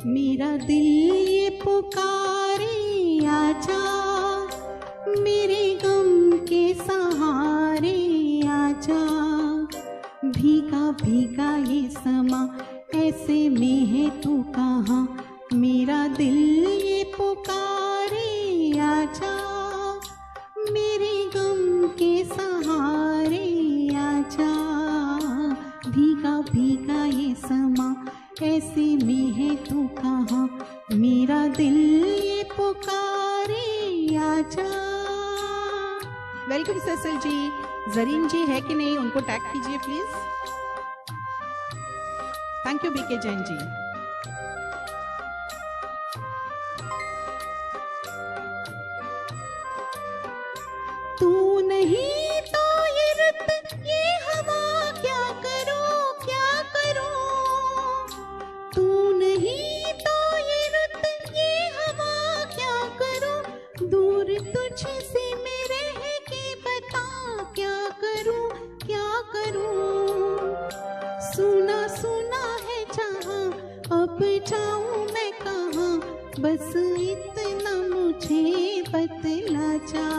मेरा दिल ये पुकारे आजा, मेरे गम के सहारे आजा। भीगा भीगा ये समा ऐसे में है तू कहाँ, मेरा दिल ये पुकारे आजा, मेरे गम के सहारे आजा। भीगा भीगा ये समा ऐसे में है तू कहाँ, मेरा दिल ये पुकारे आजा। वेलकम सैसल जी। जरीन जी है कि नहीं, उनको टैग कीजिए प्लीज। थैंक यू बीके जैन जी। तू नहीं तो ये रुत ये हवा क्या करो क्या करो, तू नहीं तो ये रुत ये हवा क्या करो। दूर तुझसे मैं रह के बता क्या करूं क्या करूं। सुना सुना है जहां अब जाऊं मैं कहां, बस इतना मुझे बतला जा।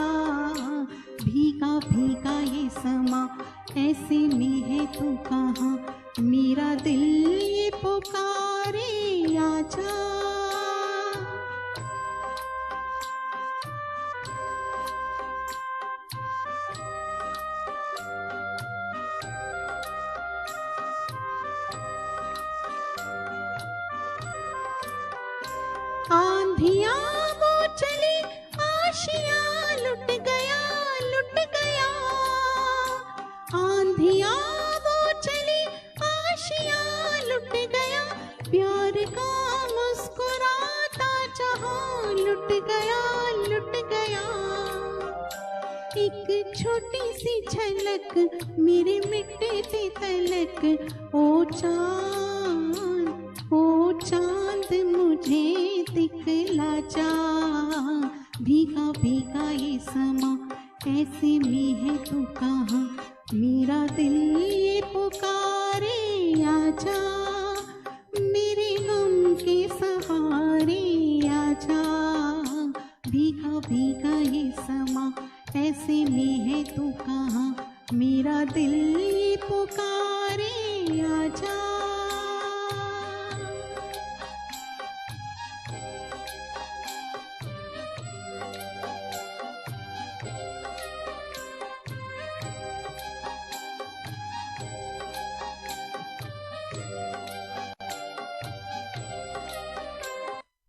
भीगा भीगा ये समा ऐसे में है तू कहाँ, मेरा दिल ये पुकारे आजा। आंधिया वो चली आशिया लुट गया लुट गया। आंधिया वो चली आशिया लुट गया, प्यार का मुस्कुराता जहां लुट गया लुट गया। एक छोटी सी झलक मेरे मिटते तलक, ओ चांद मुझे दिखला जा। भीगा भीगा ये समा ऐसे में है तू कहाँ, मेरा दिल ये पुकारे आजा, मेरे गम के सहारे आजा। भीगा भीगा ये समा ऐसे में है तू कहाँ, मेरा दिल